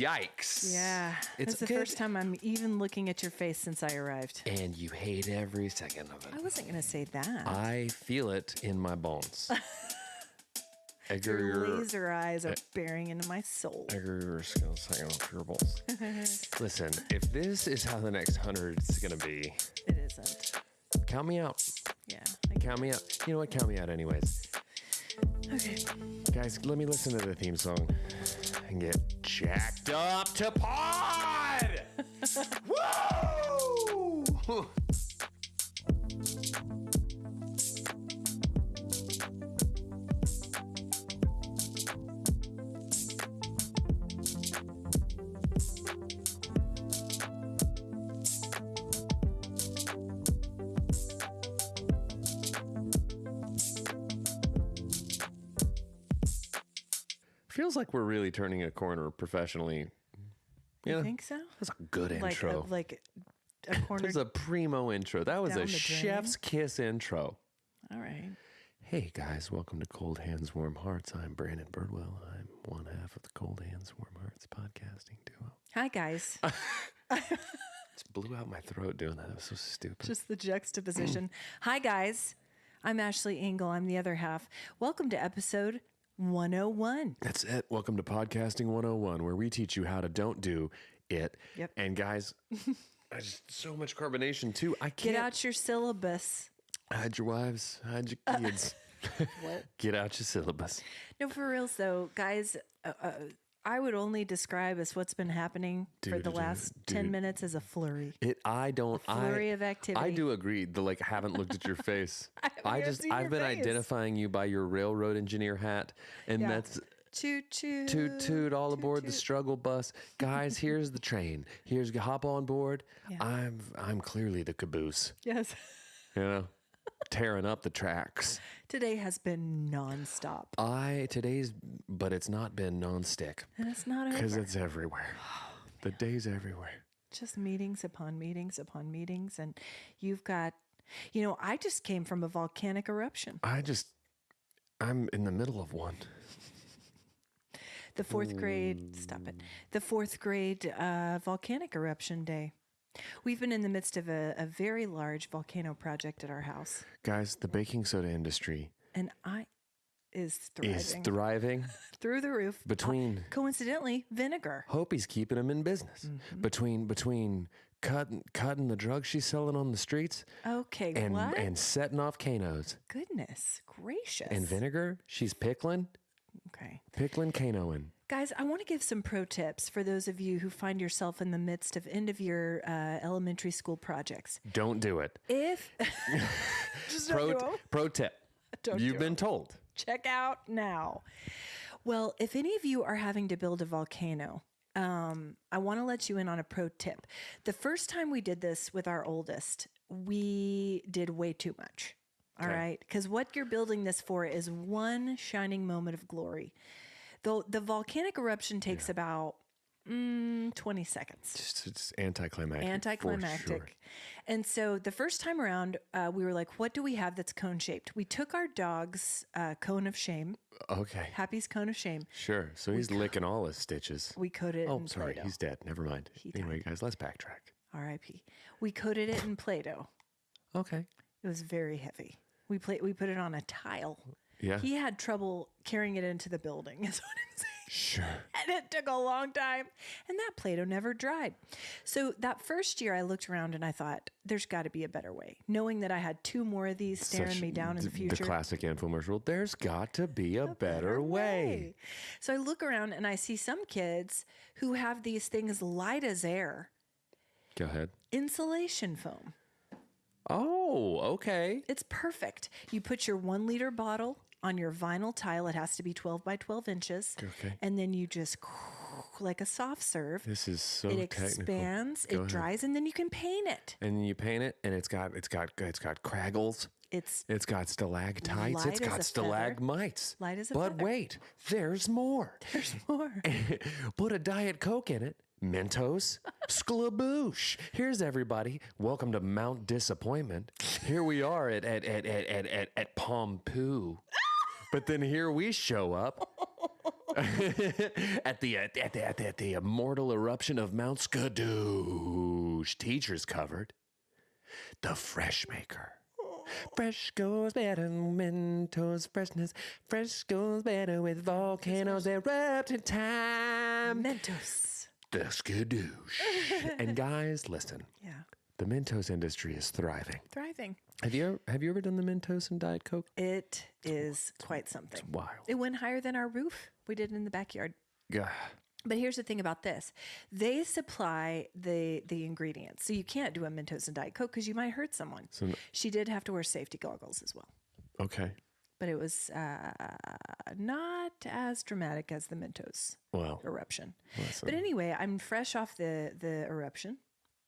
Yikes. Yeah. It's the first time I'm even looking at your face since I arrived. And you hate every second of it. I wasn't going to say that. I feel it in my bones. Your laser eyes are bearing into my soul. Your skills hang off your balls. Listen, if this is how the next 100 is going to be. It isn't. Count me out. Yeah. Count me out. You know what? Count me out anyways. Okay. Guys, let me listen to the theme song and get jacked up to pod! Woo! Feels like we're really turning a corner professionally. You think so? That's a good intro. Like a corner. That was a primo intro. That was down a the chef's kiss intro. All right. Hey guys, welcome to Cold Hands, Warm Hearts. I'm Brandon Birdwell. I'm one half of the Cold Hands, Warm Hearts podcasting duo. Hi, guys. Just blew out my throat doing that. It was so stupid. Just the juxtaposition. Hi, guys. I'm Ashley Engle. I'm the other half. Welcome to episode 101. That's it. Welcome to Podcasting 101, where we teach you how to don't do it. Yep. And guys, I just so much carbonation too. I can't. Get out your syllabus. Hide your wives. Hide your kids. What? Get out your syllabus. No, for reals though, guys. I would only describe as what's been happening for the last 10 minutes as a flurry. Flurry of activity. I do agree. Haven't looked at your face. I've been face. identifying you by your railroad engineer hat, and that's toot toot toot toot all aboard the struggle bus, guys. Here's the train. Hop on board. Yeah. I'm clearly the caboose. Yes. You know, tearing up the tracks. Today has been nonstop. But it's not been nonstick. And it's not over. Because it's everywhere. The day's everywhere. Just meetings upon meetings upon meetings. And you've got, I just came from a volcanic eruption. I'm in the middle of one. The fourth grade volcanic eruption day. We've been in the midst of a very large volcano project at our house. Guys, the baking soda industry is thriving through the roof. Coincidentally, vinegar. Hope he's keeping them in business. Mm-hmm. Between cutting the drugs she's selling on the streets. Okay, and setting off canos. Goodness gracious. And vinegar, she's pickling. Okay. Pickling canoing. Guys, I want to give some pro tips for those of you who find yourself in the midst of end-of-year elementary school projects. Don't do it. Pro tip. You've been told. Check out now. Well, if any of you are having to build a volcano, I want to let you in on a pro tip. The first time we did this with our oldest, we did way too much. All right? Because what you're building this for is one shining moment of glory. Though the volcanic eruption takes about 20 seconds. It's anticlimactic. Anticlimactic. For sure. And so the first time around, we were like, what do we have that's cone shaped? We took our dog's cone of shame. Okay. Happy's cone of shame. Sure. So he's licking all his stitches. We coated it in sorry. Play-Doh. He's dead. Never mind. Anyway, guys, let's backtrack. R.I.P. We coated it in Play-Doh. Okay. It was very heavy. We put it on a tile. Yeah. He had trouble carrying it into the building, is what I'm saying. Sure. And it took a long time. And that Play-Doh never dried. So that first year I looked around and I thought, there's got to be a better way. Knowing that I had two more of these staring me down in the future. The classic infomercial, there's got to be a better way. So I look around and I see some kids who have these things light as air. Go ahead. Insulation foam. Oh, okay. It's perfect. You put your 1 liter bottle on your vinyl tile. It has to be 12 by 12 inches. Okay. And then you just, like a soft serve. This is so It technical. expands, it dries, and then you can paint it. And then you paint it, and it's got craggles. It's got stalactites. It's got stalagmites. Light as a feather. feather. Wait, there's more. There's more. Put a Diet Coke in it. Mentos, sklaboosh. Here's everybody. Welcome to Mount Disappointment. Here we are at Pompoo. But then here we show up at the immortal eruption of Mount Skadoosh, teachers covered the Fresh Maker. Fresh goes better, Mentos freshness. Fresh goes better with volcanoes erupting time. Mentos. The Skadoosh. And guys, listen. Yeah. The Mentos industry is thriving. Thriving. Have you ever done the Mentos and Diet Coke? It is quite something. It's wild. It went higher than our roof. We did it in the backyard. Yeah. But here's the thing about this. They supply the ingredients. So you can't do a Mentos and Diet Coke because you might hurt someone. So, She did have to wear safety goggles as well. okay. But it was not as dramatic as the Mentos Well, eruption. listen. But anyway, I'm fresh off the eruption.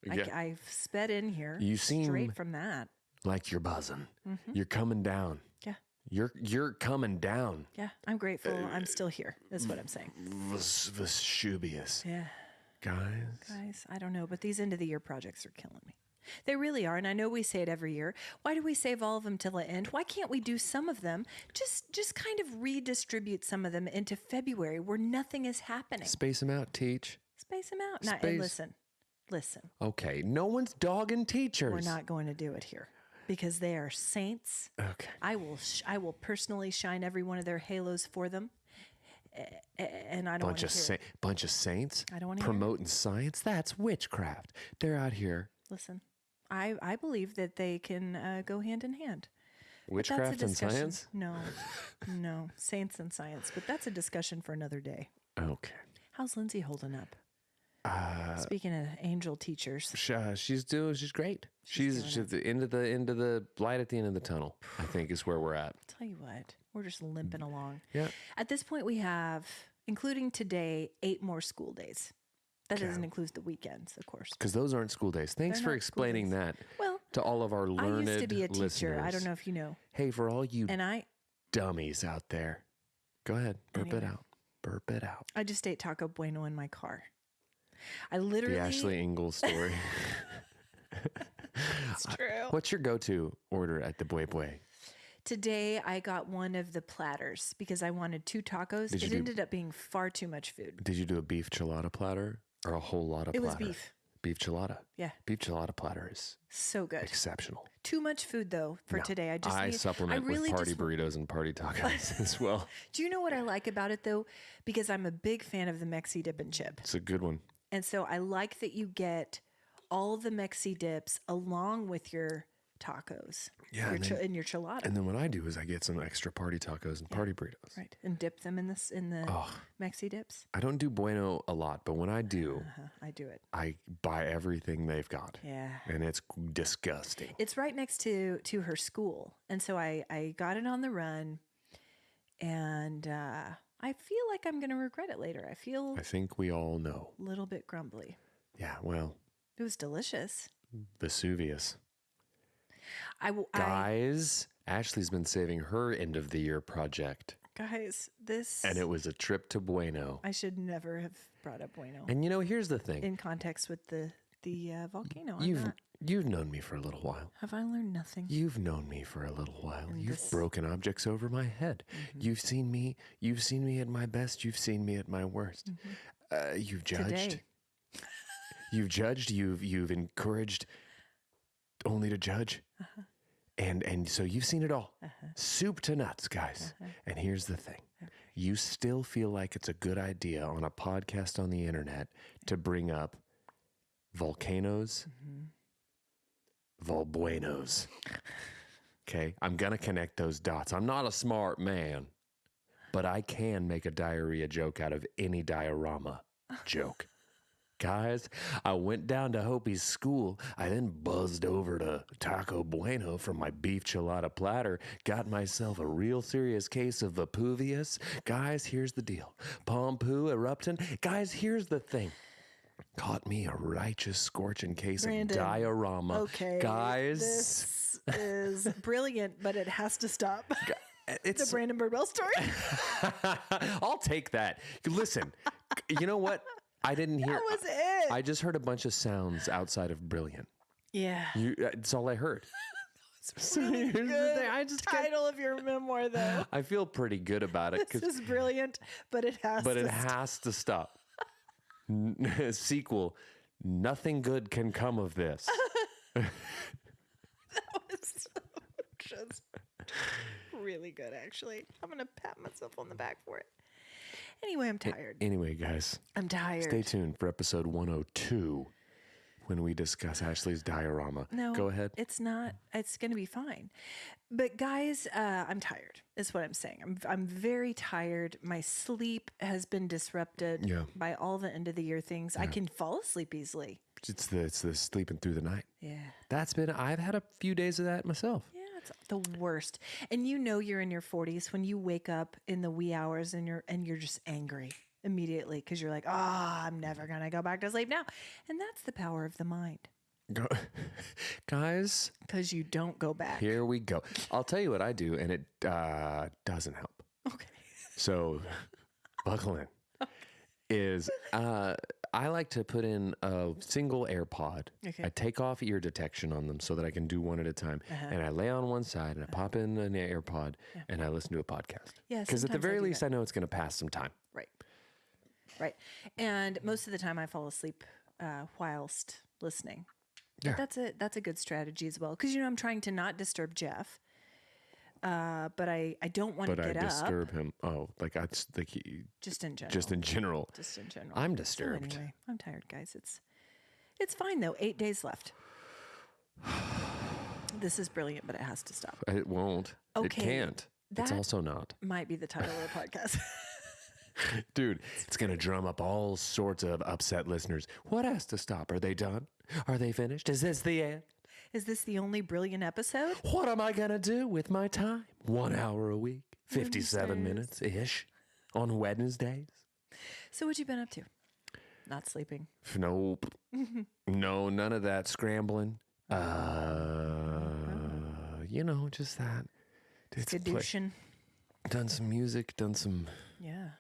Yeah. I've sped in here You seem straight from that. like you're buzzing. You're coming down. Yeah. You're coming down. Yeah. I'm grateful. I'm still here. That's what I'm saying. Vesuvius. Yeah. Guys. I don't know, but these end of the year projects are killing me. They really are. And I know we say it every year. Why do we save all of them till the end? Why can't we do some of them? Just kind of redistribute some of them into February where nothing is happening. Space them out, teach. Space them out. Now, and Space- listen. Okay. No one's dogging teachers. We're not going to do it here because they are saints. Okay. I will personally shine every one of their halos for them. And I don't want to hear it. Bunch of saints I don't want to hear it. promoting science. That's witchcraft. They're out here. Listen, I believe that they can go hand in hand. But that's a Witchcraft and discussion. science? No, saints and science. But that's a discussion for another day. Okay. How's Lindsay holding up? Speaking of angel teachers, She's great. She's at the end of the light at the end of the tunnel, I think is where we're at. tell you what, we're just limping along. Yeah. At this point, we have, including today, 8 more school days. That doesn't include the weekends, of course. Because those aren't school days. Thanks They're for not school explaining days. that Well, to all of our I learned used to be a teacher. listeners. I don't know if you know. Hey, for all you And dummies out there, go ahead, burp it Anyway. out. Burp it out. I just ate Taco Bueno in my car. I literally. The Ashley Engle story. It's true. What's your go-to order at the Bue Bue? Today I got one of the platters because I wanted 2 tacos. Did you It do- ended up being far too much food. Did you do a beef chilada platter or a whole lot of It was platter? beef. Beef chilada. Yeah, Beef chilada platter is so good. exceptional. Too much food though for No, today. I supplement really with party just- burritos and party tacos as well. Do you know what I like about it though? Because I'm a big fan of the Mexi dip and chip. It's a good one. And so I like that you get all the Mexi dips along with your tacos. Yeah, Your and then- and your chilada. And then what I do is I get some extra party tacos and party burritos. Right. And dip them in the Oh. Mexi dips. I don't do bueno a lot, but when I do, I do it. I buy everything they've got. Yeah. And it's disgusting. It's right next to her school. And so I got it on the run and I feel like I'm going to regret it later. I feel I think we all know. a little bit grumbly. Yeah, well, It was delicious. Vesuvius. I Guys, Ashley's been saving her end of the year project, guys, this and it was a trip to Bueno. I should never have brought up Bueno And here's the thing. in context with the volcano. I'm You've not- you've known me for a little while. have I learned nothing? You've known me for a little while. And You've this- broken objects over my head. You've seen me at my best. You've seen me at my worst. You've judged. Today. You've judged. You've encouraged only to judge. And so you've seen it all. Soup to nuts, guys. And here's the thing. You still feel like it's a good idea on a podcast on the internet to bring up volcanoes, volbuenos. Okay? I'm going to connect those dots. I'm not a smart man, but I can make a diarrhea joke out of any diorama joke. Guys, I went down to Hopi's school. I then buzzed over to Taco Bueno for my beef chilada platter. Got myself a real serious case of Vapuvius. Guys, here's the deal. Pompu erupting. Guys, here's the thing. Caught me a righteous scorching case Brandon, of diorama. Okay. Guys. This is brilliant, but it has to stop. The It's Brandon Birdwell story. I'll take that. Listen, you know what? I didn't hear. That was it. I just heard a bunch of sounds outside of brilliant. Yeah. It's all I heard. It's really here's the good thing, I just can't- title of your memoir, though. I feel pretty good about it. This is brilliant, but it has But to it stop. has to stop. Sequel. Nothing good can come of this. was just really good, actually. I'm going to pat myself on the back for it. Anyway, I'm tired. Anyway, guys, I'm tired. stay tuned for episode 102 when we discuss Ashley's diorama. No, Go ahead. It's not. It's going to be fine. But guys, I'm tired. Is what I'm saying. I'm very tired. My sleep has been disrupted Yeah. by all the end of the year things. I can fall asleep easily. It's the sleeping through the night. Yeah. I've had a few days of that myself. Yeah, it's the worst. And you know you're in your 40s when you wake up in the wee hours and you're just angry immediately because you're like, I'm never gonna go back to sleep now. And that's the power of the mind. Guys, Because you don't go back. here we go. I'll tell you what I do, and it doesn't help. Okay. So, buckle in. Is I like to put in a single AirPod. Okay. I take off ear detection on them so that I can do one at a time. And I lay on one side and I pop in an AirPod and I listen to a podcast. Yeah, Because at the sometimes I very do least, that. I know it's going to pass some time. Right. Right. And most of the time I fall asleep whilst listening. Yeah. That's a good strategy as well. Because, I'm trying to not disturb Jeff. But I don't want to But I get up. disturb him. Oh, like I just like Just in general. just in general. Just in general. I'm So disturbed. anyway, I'm tired, guys. It's fine though. 8 days left. This is brilliant, but it has to stop. It won't. It Okay, can't. It's that- also not. Might be the title of the podcast. Dude, it's going to drum up all sorts of upset listeners. What has to stop? Are they done? Are they finished? Is this the end? Is this the only brilliant episode? What am I going to do with my time? 1 hour a week, 57 Wednesdays. minutes-ish on Wednesdays. So what you been up to? Not sleeping. Nope. No, none of that scrambling. Just that. It's Skadooshing. done some music, done some Yeah.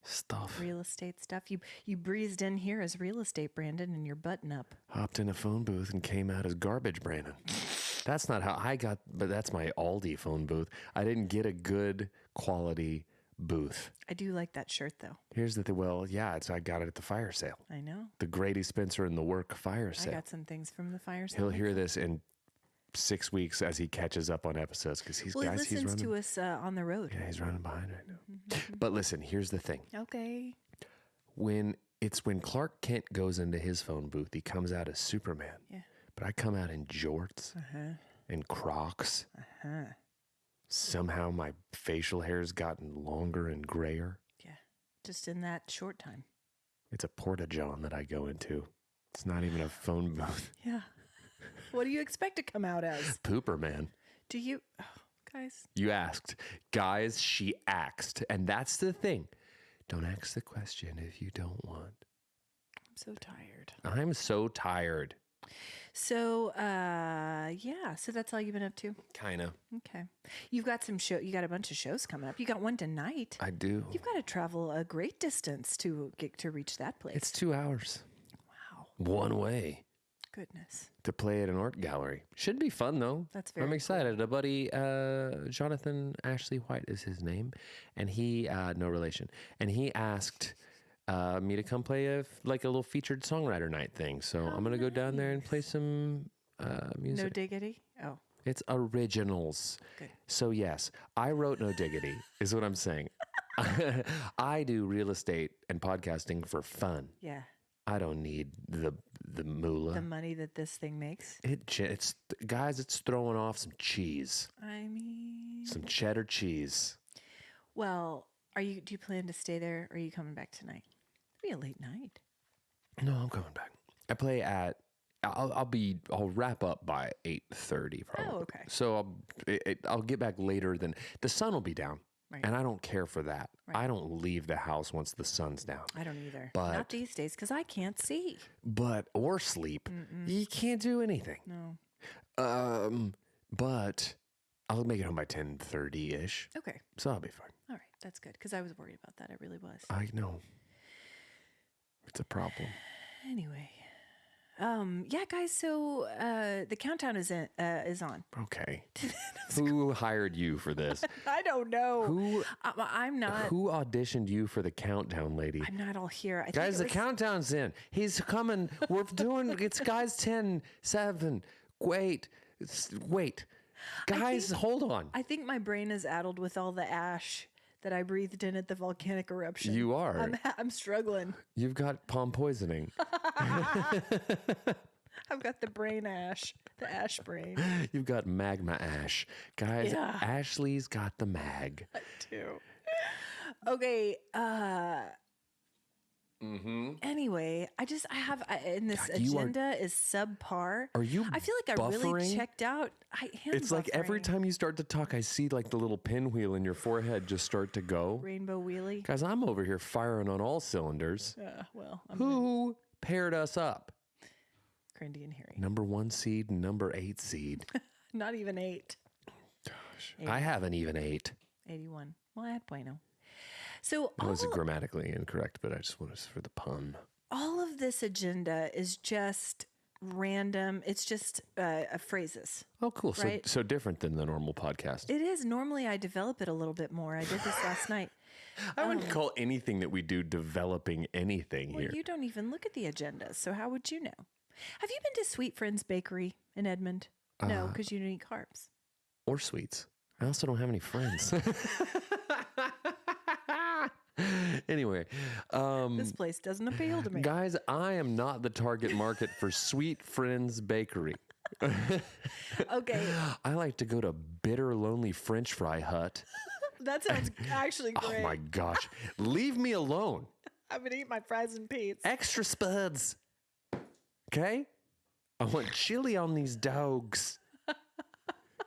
stuff. Real estate stuff. You breezed in here as real estate, Brandon, and you're button up. Hopped in a phone booth and came out as garbage, Brandon. That's not how I got, but that's my Aldi phone booth. I didn't get a good quality booth. I do like that shirt though. Here's the thing. Well, yeah, I got it at the fire sale. I know. The Grady Spencer and the Work fire I sale. got some things from the fire sale. He'll hear this in 6 weeks as he catches up on episodes because he's Well, he he's listens running. to us on the road. Yeah, he's running behind right now. But listen, here's the thing. Okay. When Clark Kent goes into his phone booth, he comes out as Superman. Yeah. But I come out in jorts and Crocs. Somehow my facial hair's gotten longer and grayer. Yeah. Just in that short time. It's a porta-john that I go into. It's not even a phone booth. Yeah. What do you expect to come out as? Pooper, man. Do you, guys? You asked. Guys, she axed. And that's the thing. Don't ask the question if you don't want. I'm so tired. I'm so tired. So, yeah. So that's all you've been up to. Kind of. Okay. You've got you got a bunch of shows coming up. You got one tonight. I do. You've got to travel a great distance to get to reach that place. It's 2 hours. Wow. One way Goodness. to play at an art gallery. Should be fun, though. That's very I'm excited. A buddy, Jonathan Ashley White is his name. And he, no relation. And he asked me to come play a little featured songwriter night thing. So I'm going to go down there and play some music. No diggity? Oh. It's originals. Good. So yes, I wrote No Diggity, is what I'm saying. I do real estate and podcasting for fun. Yeah. I don't need the moolah. The money that this thing makes. It's guys, it's throwing off some cheese, I mean, some cheddar cheese. well, do you plan to stay there or are you coming back tonight? It'll be a late night. No, I'm coming back. I play at. I'll wrap up by 8:30 probably. Oh, okay. So I'll get back later than the sun will be down. Right. And I don't care for that. Right. I don't leave the house once the sun's down. I don't either. But- Not these days because I can't see. Or sleep. You can't do anything. No. But I'll make it home by 10:30-ish. Okay. So I'll be fine. All right. That's good because I was worried about that. I really was. I know. It's a problem. Anyway. Yeah, guys. So the countdown is on. Okay. Who hired you for this? I don't know. Who I'm not. Who auditioned you for the countdown, lady? I'm not all here. I Guys, the think it was, countdown's in. He's coming. We're doing, it's guys 10, 7. Wait. Wait. Guys, hold on. I think my brain is addled with all the ash that I breathed in at the volcanic eruption. You are. I'm struggling. You've got palm poisoning. I've got the brain ash, the ash brain. You've got magma ash. Guys, Yeah. Ashley's got the mag. Too. Okay. Anyway, I have and this God, you are- agenda is subpar. Are you I feel like I really buffering? checked out. I am It's like every buffering. time you start to talk, I see like the little pinwheel in your forehead just start to go. Rainbow wheelie. Guys, I'm over here firing on all cylinders. Well, I'm Who paired us up? Crindy and Harry. Number 1 seed, number 8 seed. Not even 8. I have an even 8. 81. Well, I had bueno. So That was grammatically incorrect, but I just wanted for the pun. all of this agenda is just random. It's just phrases. Oh, cool. Right. So different than the normal podcast. It is. Normally I develop it a little bit more. I did this last night. I wouldn't call anything that we do developing anything Well, here. you don't even look at the agenda, so how would you know? Have you been to Sweet Friends Bakery in Edmond? No, because you don't eat carbs. Or sweets. I also don't have any friends. Anyway, This place doesn't appeal to me. guys, I am not the target market for Sweet Friends Bakery. Okay, I like to go to Bitter Lonely French Fry Hut. that sounds actually Oh great. my gosh. Leave me alone. I'm gonna eat my fries and peas. Extra spuds. Okay? I want chili on these dogs.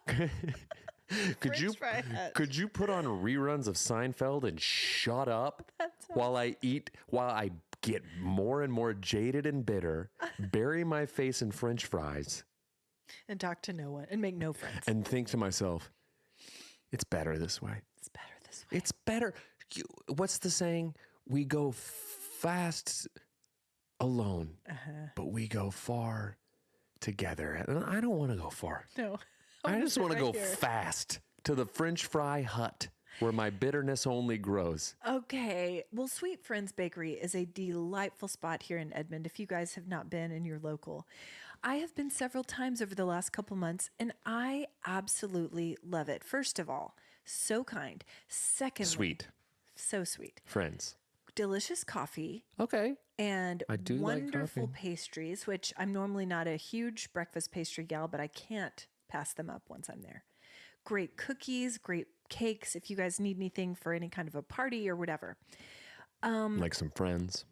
French fry hut. Could you put on reruns of Seinfeld and shut up while I get more and more jaded and bitter, bury my face in French fries, And talk to no one and make no friends. and think to myself, it's better this way. It's better this way. It's better. What's the saying? We go fast alone, but we go far together. And I don't want to go far. No. I just want to right go here. fast to the French Fry Hut where my bitterness only grows. Okay. Well, Sweet Friends Bakery is a delightful spot here in Edmond. If you guys have not been and you're local, I have been several times over the last couple months and I absolutely love it. First of all, so kind. Secondly, Sweet. so sweet. Friends. Delicious coffee Okay. and I do like wonderful coffee. pastries, which I'm normally not a huge breakfast pastry gal, but I can't pass them up once I'm there. Great cookies, great cakes. If you guys need anything for any kind of a party or whatever. Like some friends.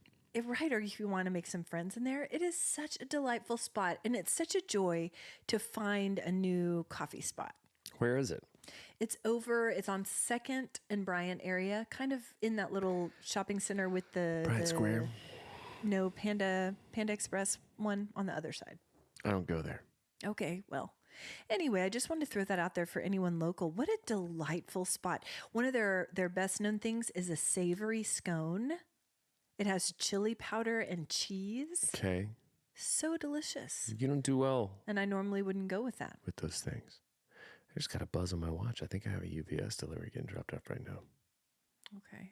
Right, or if you want to make some friends in there, it is such a delightful spot. And it's such a joy to find a new coffee spot. Where is it? It's on 2nd and Bryant area, kind of in that little shopping center with the Bryant Square? No, Panda Express one on the other side. I don't go there. Okay, well, anyway, I just wanted to throw that out there for anyone local. What a delightful spot. One of their best known things is a savory scone. It has chili powder and cheese. Okay. So delicious. You don't do well And I normally wouldn't go with that. with those things. I just got a buzz on my watch. I think I have a UPS delivery getting dropped off right now. Okay.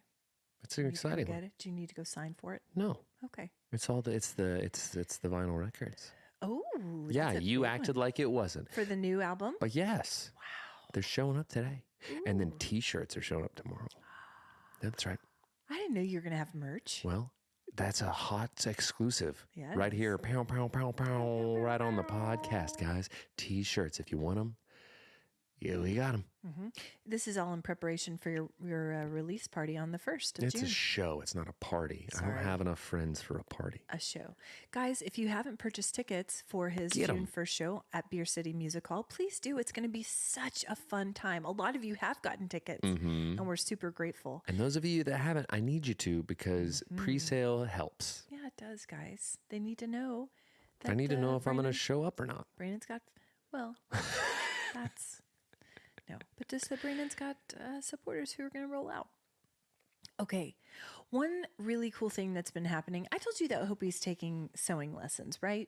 It's an exciting Get one. it? Do you need to go sign for it? No. Okay. It's all the vinyl records. Oh, Yeah, that's a you big acted one. like it wasn't. For the new album? But yes. Wow. They're showing up today. And then t-shirts are showing up tomorrow. That's right. I didn't know you were going to have merch. Well, that's a hot exclusive. Yeah, it Right here. Pow, pow, pow, pow. Right on the podcast, guys. T-shirts, if you want them. Yeah, we got them. This is all in preparation for your release party on the 1st of It's June. a show. It's not a party. I don't Sorry. have enough friends for a party. A show. Guys, if you haven't purchased tickets for his Get 'em. June 1st show at Beer City Music Hall, please do. It's going to be such a fun time. A lot of you have gotten tickets, and we're super grateful. And those of you that haven't, I need you to because pre-sale helps. Yeah, it does, guys. They need to know. That, I need to know if I'm going to Brandon- show up or not. Brandon's got, well, that's, no. But just that Brandon's got supporters who are going to roll out. Okay. One really cool thing that's been happening. I told you that Hopi's taking sewing lessons, right?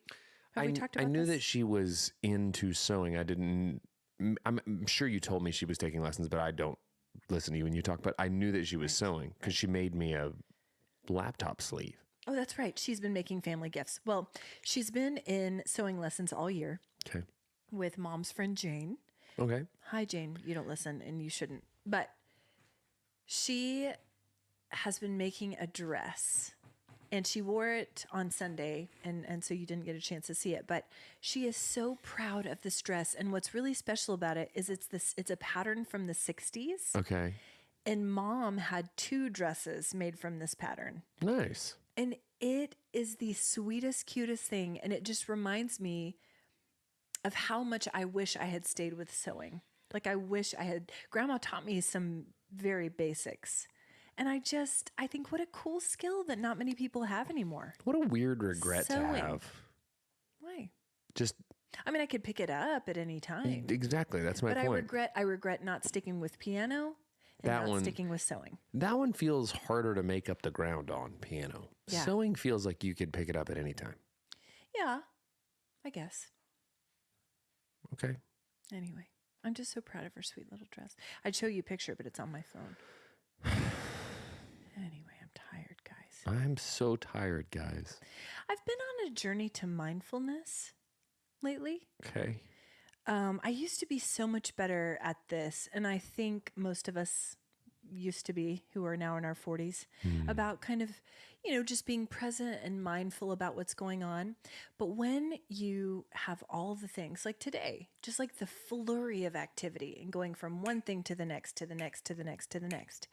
Have we talked about I knew this? that she was into sewing. I'm sure you told me she was taking lessons, but I don't listen to you when you talk. But I knew that she was sewing because she made me a laptop sleeve. Oh, that's right. She's been making family gifts. Well, she's been in sewing lessons all year Okay. with mom's friend Jane. Okay. Hi, Jane. You don't listen and you shouldn't. But she has been making a dress and she wore it on Sunday. And so you didn't get a chance to see it. But she is so proud of this dress. And what's really special about it is it's a pattern from the 60s. Okay. And mom had 2 dresses made from this pattern. Nice. And it is the sweetest, cutest thing. And it just reminds me of how much I wish I had stayed with sewing. Like I wish I had, Grandma taught me some very basics. And I think what a cool skill that not many people have anymore. What a weird regret Sewing. to have. Why? Just I mean, I could pick it up at any time. exactly. That's my But point. I regret not sticking with piano and That not one- sticking with sewing. That one feels harder to make up the ground on piano. Yeah. Sewing feels like you could pick it up at any time. Yeah, I guess. Okay. Anyway, I'm just so proud of her sweet little dress. I'd show you a picture, but it's on my phone. Anyway, I'm tired, guys. I'm so tired, guys. I've been on a journey to mindfulness lately. Okay. I used to be so much better at this, and I think most of us used to be, who are now in our 40s, about kind of, just being present and mindful about what's going on. But when you have all the things, like today, just like the flurry of activity and going from one thing to the next, to the next, to the next, to the next.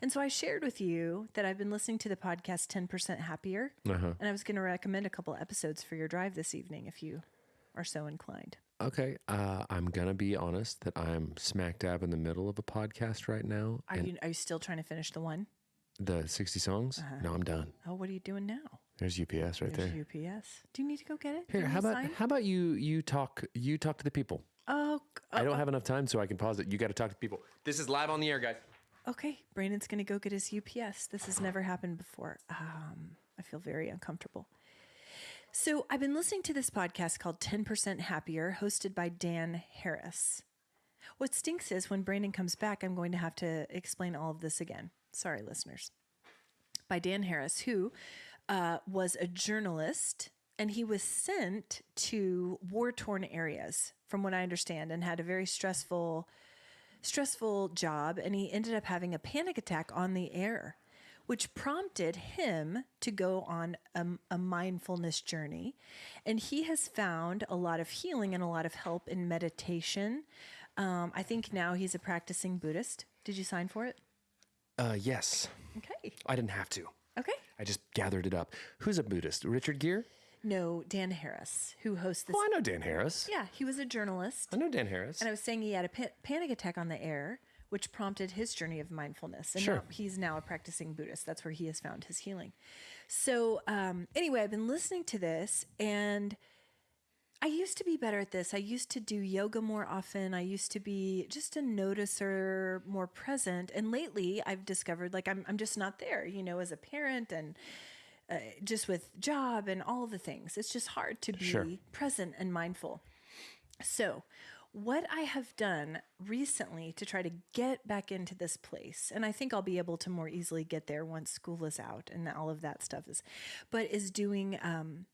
And so I shared with you that I've been listening to the podcast 10% Happier, and I was going to recommend a couple episodes for your drive this evening if you are so inclined. Okay. I'm going to be honest that I'm smack dab in the middle of a podcast right now. Are you still trying to finish the one? The 60 songs? No, I'm done. Oh, what are you doing now? There's UPS right There's there. UPS. Do you need to go get it? Here, Do you how need a about sign? how about you talk to the people? Oh, I don't have enough time, so I can pause it. You got to talk to people. This is live on the air, guys. okay. Brandon's going to go get his UPS. This has never happened before. I feel very uncomfortable. So I've been listening to this podcast called 10% Happier, hosted by Dan Harris. What stinks is when Brandon comes back, I'm going to have to explain all of this again. Sorry, listeners. By Dan Harris, who was a journalist, and he was sent to war-torn areas, from what I understand, and had a very stressful job, and he ended up having a panic attack on the air, which prompted him to go on a mindfulness journey. And he has found a lot of healing and a lot of help in meditation. I think now he's a practicing Buddhist. Did you sign for it? Yes. Okay. I didn't have to. Okay. I just gathered it up. Who's a Buddhist? Richard Gere? No, Dan Harris, who hosts this. Oh, I know Dan Harris. Yeah, he was a journalist. I know Dan Harris. And I was saying he had a panic attack on the air, which prompted his journey of mindfulness. And Sure. now he's now a practicing Buddhist. That's where he has found his healing. So anyway, I've been listening to this, and I used to be better at this. I used to do yoga more often. I used to be just a noticer, more present. And lately I've discovered I'm just not there, as a parent and just with job and all the things. It's just hard to be Sure. present and mindful. So what I have done recently to try to get back into this place, and I think I'll be able to more easily get there once school is out and all of that stuff is doing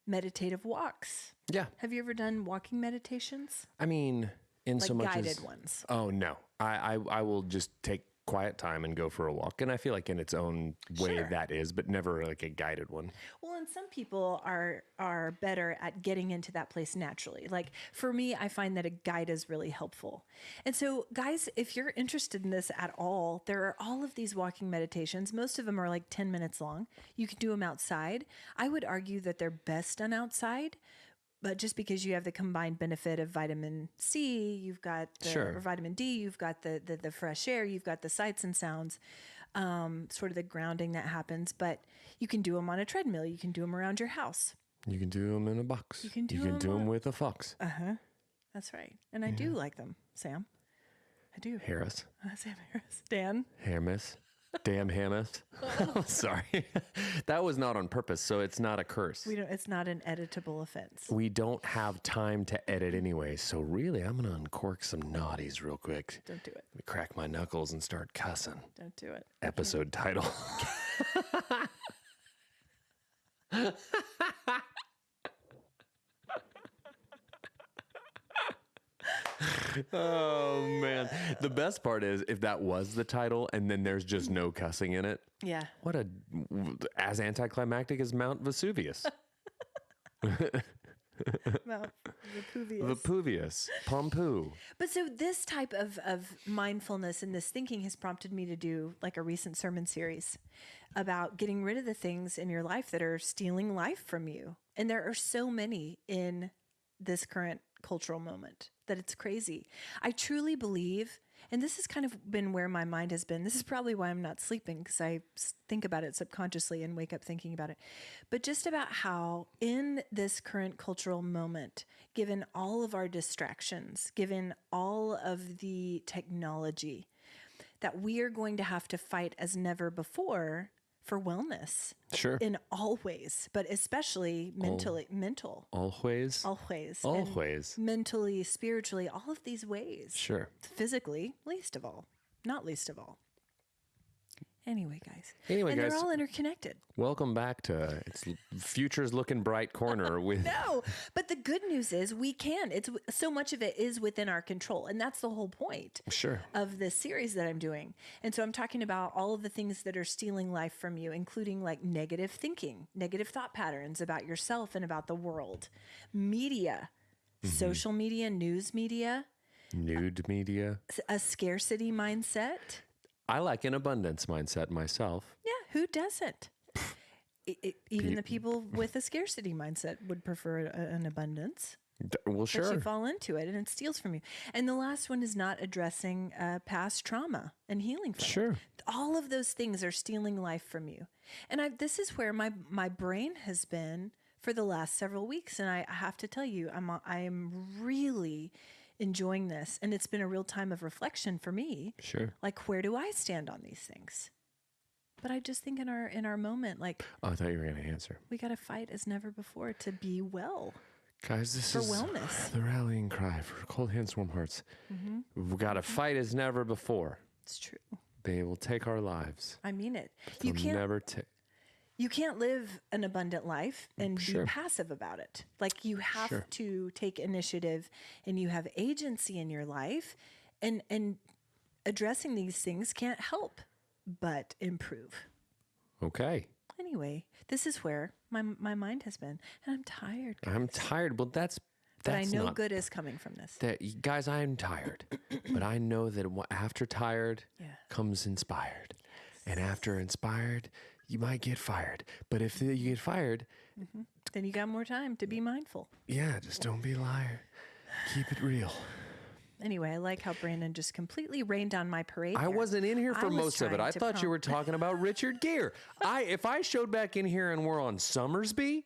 meditative walks. Yeah. Have you ever done walking meditations? I mean, in Like so much guided as... ones. Oh, no. I will just take quiet time and go for a walk. And I feel like in its own way Sure. that is, but never like a guided one. Well, and some people are better at getting into that place naturally. Like for me, I find that a guide is really helpful. And so guys, if you're interested in this at all, there are all of these walking meditations. Most of them are like 10 minutes long. You can do them outside. I would argue that they're best done outside. But just because you have the combined benefit of vitamin C, you've got or vitamin D, you've got the fresh air, you've got the sights and sounds, sort of the grounding that happens. But you can do them on a treadmill. You can do them around your house. You can do them in a box. You can do them with a fox. That's right. And I do like them, Sam. I do. Harris. Sam Harris. Dan. Hermes. Damn Hammus. Sorry. That was not on purpose, so it's not a curse. It's not an editable offense. We don't have time to edit anyway, so really, I'm going to uncork some naughties real quick. Don't do it. Let me crack my knuckles and start cussing. Don't do it. Episode title. Oh, man. The best part is if that was the title and then there's just no cussing in it. Yeah. What as anticlimactic as Mount Vesuvius. Mount Vesuvius. Vesuvius. Pompu. But so this type of mindfulness and this thinking has prompted me to do like a recent sermon series about getting rid of the things in your life that are stealing life from you. And there are so many in this current cultural moment that it's crazy. I truly believe, and this has kind of been where my mind has been. This is probably why I'm not sleeping, because I think about it subconsciously and wake up thinking about it. But just about how in this current cultural moment, given all of our distractions, given all of the technology, that we are going to have to fight as never before for wellness. Sure. In all ways, but especially mental. Always. And mentally, spiritually, all of these ways. Sure. Physically, least of all. Not least of all. Anyway, guys. And they're all interconnected. Welcome back to it's Future's Looking Bright Corner with No, but the good news is we can. It's so much of it is within our control, and that's the whole point. Sure. Of this series that I'm doing. And so I'm talking about all of the things that are stealing life from you, including like negative thinking, negative thought patterns about yourself and about the world, media, social media, news media, nude media, a scarcity mindset. I like an abundance mindset myself. Yeah, who doesn't? Even the people with a scarcity mindset would prefer an abundance. Well, sure. But you fall into it and it steals from you. And the last one is not addressing past trauma and healing from Sure. it. All of those things are stealing life from you. And this is where my brain has been for the last several weeks. And I have to tell you, I am really enjoying this. And it's been a real time of reflection for me. Sure. Like, where do I stand on these things? But I just think in our moment, like, Oh, I thought you were going to answer. we got to fight as never before to be well. Guys, this For is wellness. the rallying cry for cold hands, warm hearts. We've got to fight as never before. It's true. They will take our lives. I mean it. They'll never take. You can't live an abundant life and Sure. be passive about it. Like, you have Sure. to take initiative, and you have agency in your life, and addressing these things can't help but improve. Okay. Anyway, this is where my mind has been, and I'm tired. I'm tired. Well, that's But I know not good is coming from this. that. Guys, I'm tired. But I know that after tired comes inspired. And after inspired, you might get fired. But if you get fired, Then you got more time to be mindful. yeah, just don't be a liar. Keep it real. Anyway, I like how Brandon just completely rained on my parade. I here. wasn't in here I for was most of it. trying I to thought you were talking about Richard Gere. If I showed back in here and we're on Summersby,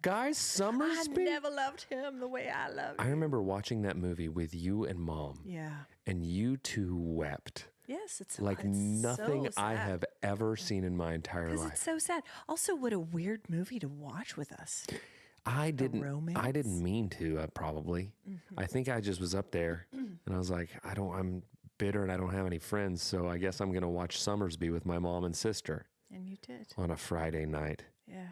guys, I Summersby. never loved him the way I loved I him. remember watching that movie with you and Mom, Yeah. and you two wept Yes, it's like it's nothing so I sad. have ever seen in my entire Because life. it's so sad. Also, what a weird movie to watch with us. I didn't romance. mean to, probably. I think I just was up there and I was like, I'm bitter and I don't have any friends, so I guess I'm going to watch Summersby with my mom and sister And you did. on a Friday night. Yeah.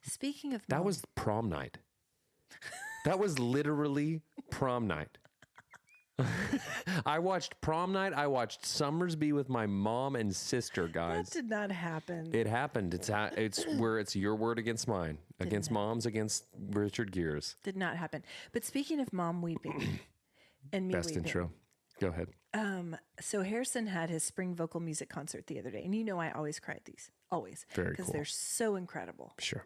Speaking of That mom, was prom night. That was literally prom night. I watched prom night. I watched Summersby with my mom and sister, guys. that did not happen. It happened. It's where it's your word against mine, against Mom's, against Richard Gere's. Did not happen. But speaking of mom weeping and me Best weeping. intro. Go ahead. So Harrison had his spring vocal music concert the other day. And you know I always cry at these. Always. Very Because cool. they're so incredible. Sure.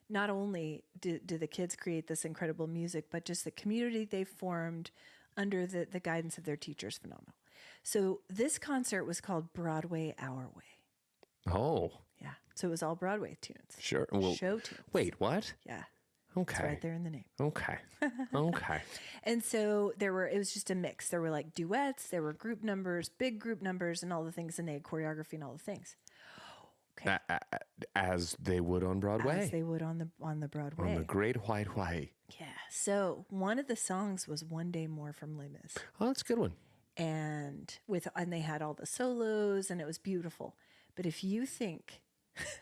Not only do the kids create this incredible music, but just the community they've formed under the guidance of their teachers, phenomenal. So this concert was called Broadway Our Way. Oh, Yeah. So it was all Broadway tunes. sure. Well, Show tunes. wait, what? Yeah. Okay. It's right there in the name. Okay. Okay. And so it was just a mix. There were like duets, there were group numbers, big group numbers, and all the things, and they had choreography and all the things. Okay. As they would on Broadway. As they would on the Broadway. On the Great White Way. Yeah. So one of the songs was One Day More from Les Mis. Oh, that's a good one. And they had all the solos, and it was beautiful. But if you think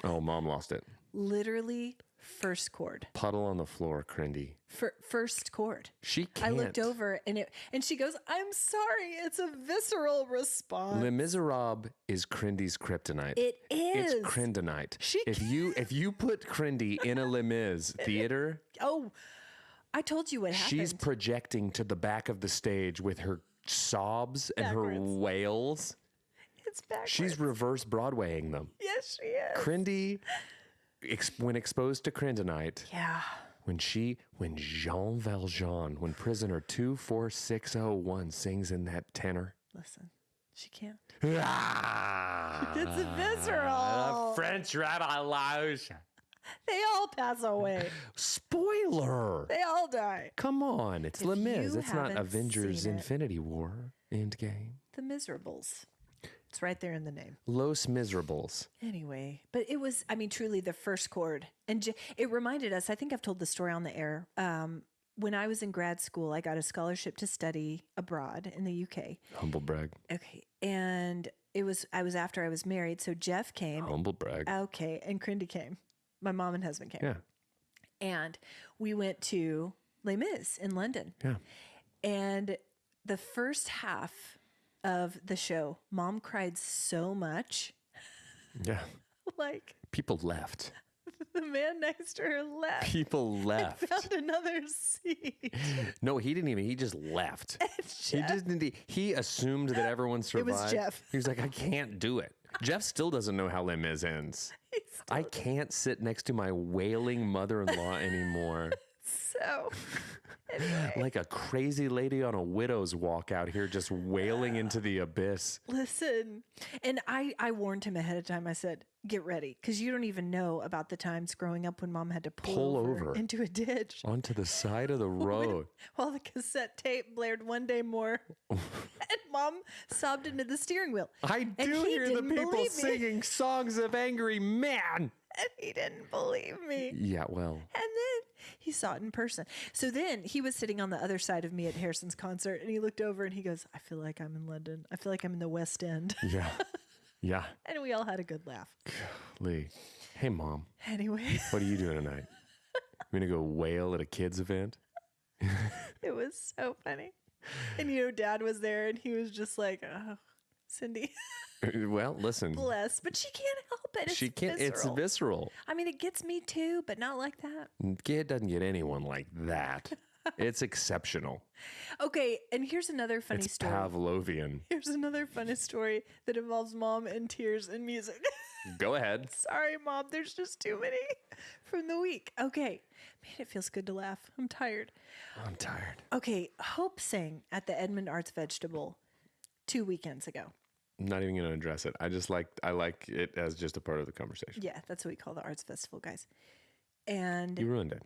Oh, Mom lost it. literally first chord. Puddle on the floor, Crindy. First chord. She can't. I looked over and she goes, "I'm sorry, it's a visceral response." Les Miserables is Crindy's kryptonite. It is. It's Crintonite. She if you put Crindy in a Les Mis theater, Oh, I told you what happened. she's projecting to the back of the stage with her sobs and her Backwards. wails. It's backwards. She's reverse Broadwaying them. Yes, she is. Crindy, when exposed to Kryptonite, Yeah. when Jean Valjean, when prisoner 24601 sings in that tenor. Listen, she can't. Ah, It's visceral. French rabbi Loge. They all pass away. Spoiler. They all die. Come on, it's Les Mis. you It's not haven't Avengers seen it- Infinity War Endgame. The Miserables. It's right there in the name. Los Miserables. Anyway, but it was, truly the first chord. And it reminded us, I think I've told the story on the air. When I was in grad school, I got a scholarship to study abroad in the UK. Humble brag. Okay. And I was after I was married. So Jeff came. Humble brag. Okay. And Crindy came. My mom and husband came. Yeah. And we went to Les Mis in London. Yeah. And the first half of the show, Mom cried so much. Yeah. Like People left. the man next to her left. People left. Found another seat. No, he didn't even. He just left. He Jeff- didn't. He assumed that everyone survived. Jeff. He was like, I can't do it. Jeff still doesn't know how Les Mis ends. I can't sit next to my wailing mother-in-law anymore. So anyway, Like a crazy lady on a widow's walk out here, just wailing into the abyss. listen. And I warned him ahead of time. I said, get ready. Because you don't even know about the times growing up when Mom had to pull over into a ditch Onto the side of the road. while the cassette tape blared One Day More. And Mom sobbed into the steering wheel. I And do he hear the didn't people believe me. singing songs of angry man. And he didn't believe me. Yeah, well, And then he saw it in person. So then he was sitting on the other side of me at Harrison's concert, and he looked over and he goes, I feel like I'm in London. I feel like I'm in the West End. yeah. Yeah. And we all had a good laugh. Lee. Hey, Mom. Anyway, What are you doing tonight? You gonna go wail at a kid's event? it was so funny. And Dad was there, and he was just like, oh, Cindy, Well, listen. bless. But she can't help it. It's She can't. visceral. It's visceral. It gets me too, but not like that. It doesn't get anyone like that. It's exceptional. Okay, and here's another funny It's story. Pavlovian. Here's another funny story that involves Mom and tears and music. Go ahead. Sorry, Mom. There's just too many from the week. Okay. Man, it feels good to laugh. I'm tired. I'm tired. Okay. Hope sang at the Edmond Arts Vegetable 2 weekends ago. I'm not even going to address it. I like it as just a part of the conversation. Yeah, that's what we call the Arts Festival, guys. And You ruined it.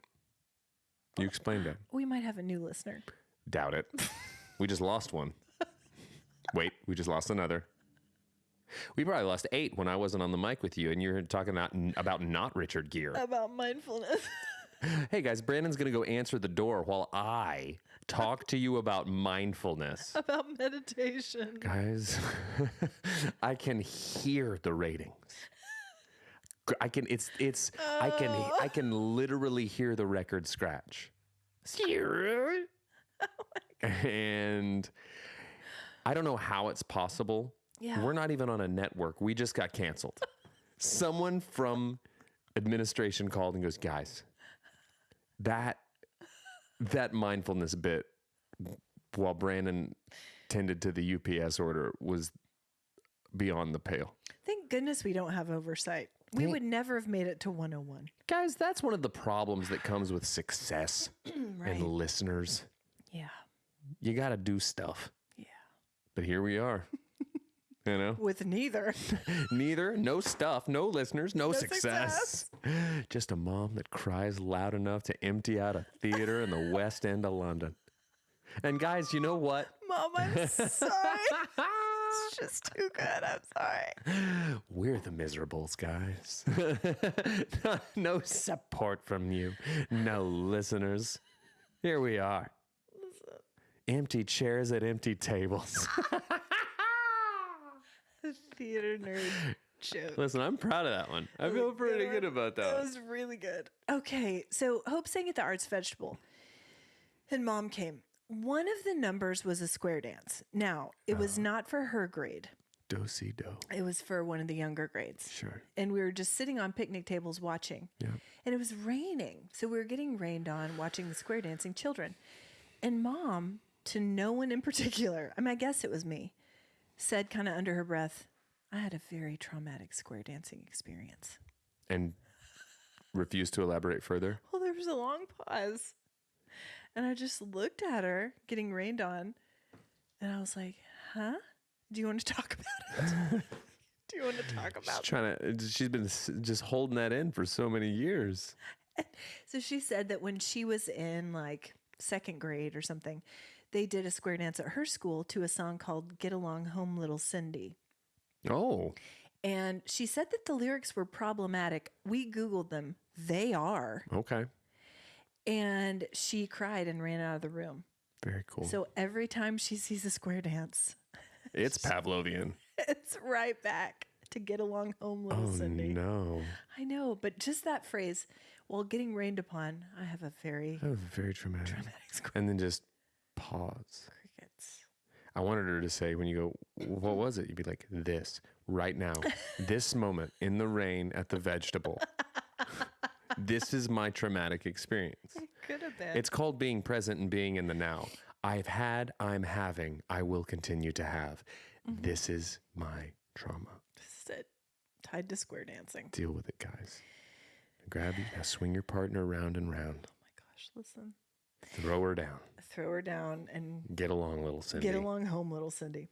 You explained it. we might have a new listener. Doubt it. We just lost one. Wait, we just lost another. We probably lost 8 when I wasn't on the mic with you and you were talking about not Richard Gere. About mindfulness. Hey guys, Brandon's going to go answer the door while I talk to you about mindfulness. About meditation. Guys, I can hear the ratings. I can literally hear the record scratch. And I don't know how it's possible. Yeah. We're not even on a network. We just got canceled. Someone from administration called and goes, guys, that mindfulness bit while Brandon tended to the UPS order was beyond the pale. Thank goodness we don't have oversight. We would never have made it to 101. Guys, that's one of the problems that comes with success Right. and listeners. Yeah. You got to do stuff. Yeah. But here we are. You know? With neither. Neither, no stuff, no listeners, no success. success. Just a mom that cries loud enough to empty out a theater in the West End of London. And guys, you know what? Mom, I'm sorry. It's just too good. I'm sorry. We're the miserables, guys. No support from you. No listeners. Here we are. Listen. Empty chairs at empty tables. Theater nerd joke. Listen, I'm proud of that one. I feel pretty good about that. That was really good. Okay, so Hope sang at the Arts Vegetable, and Mom came. One of the numbers was a square dance. Now, it was not for her grade. Do-si-do. It was for one of the younger grades. Sure. And we were just sitting on picnic tables watching. Yeah. And it was raining. So we were getting rained on watching the square dancing children. And Mom, to no one in particular, I guess it was me, said kind of under her breath, I had a very traumatic square dancing experience. And refused to elaborate further? Well, there was a long pause. And I just looked at her getting rained on. And I was like, huh? Do you want to talk about it? Do you want to talk about it? She's been just holding that in for so many years. So she said that when she was in like second grade or something, they did a square dance at her school to a song called Get Along Home Little Cindy. Oh. And she said that the lyrics were problematic. We Googled them. They are. Okay. And she cried and ran out of the room. Very cool. So every time she sees a square dance, it's Pavlovian. it's right back to Get Along Home Little Cindy. No. I know, but just that phrase, while getting rained upon, I have a very traumatic square And then just pause. crickets. I wanted her to say, when you go, what was it? You'd be like, this, right now, this moment in the rain at the vegetable. This is my traumatic experience. It could have been. It's called being present and being in the now. I've had, I'm having, I will continue to have. This is my trauma. This is it. Tied to square dancing. Deal with it, guys. Grab you, now swing your partner round and round. Oh my gosh, listen. Throw her down. Throw her down and Get along, little Cindy. get along home, little Cindy.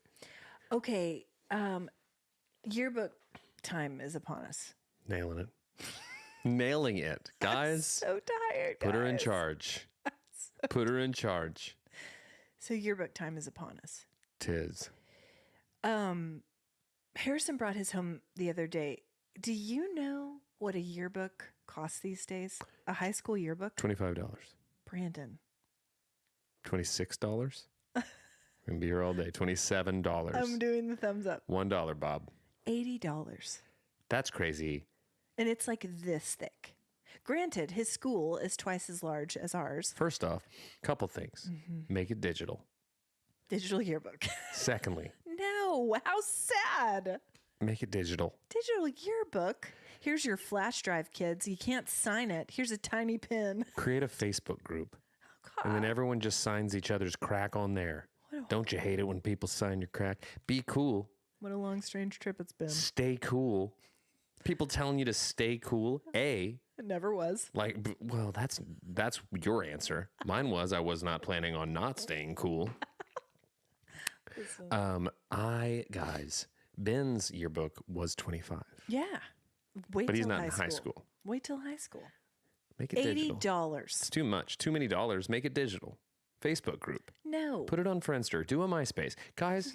Okay, yearbook time is upon us. Nailing it. Nailing it. Guys, So tired. put her in guys. charge. Put her in charge. So yearbook time is upon us. Tis. Harrison brought his home the other day. Do you know what a yearbook costs these days? A high school yearbook? $25. Brandon. $26? I'm going to be here all day. $27. I'm doing the thumbs up. $1, Bob. $80. That's crazy. And it's like this thick. Granted, his school is twice as large as ours. First off, couple things. Make it digital. Digital yearbook. Secondly, No, how sad. make it digital. Digital yearbook. Here's your flash drive, kids. You can't sign it. Here's a tiny pin. Create a Facebook group. God. And then everyone just signs each other's crack on there. Don't you hate it when people sign your crack? Be cool. What a long, strange trip it's been. Stay cool. People telling you to stay cool. It never was. Well, that's your answer. Mine was I was not planning on not staying cool. Guys, Ben's yearbook was 25. Yeah. Wait But he's till not in high school. Wait till high school. Make it digital. $80. It's too much. Too many dollars. Make it digital. Facebook group. No. Put it on Friendster. Do a MySpace. Guys,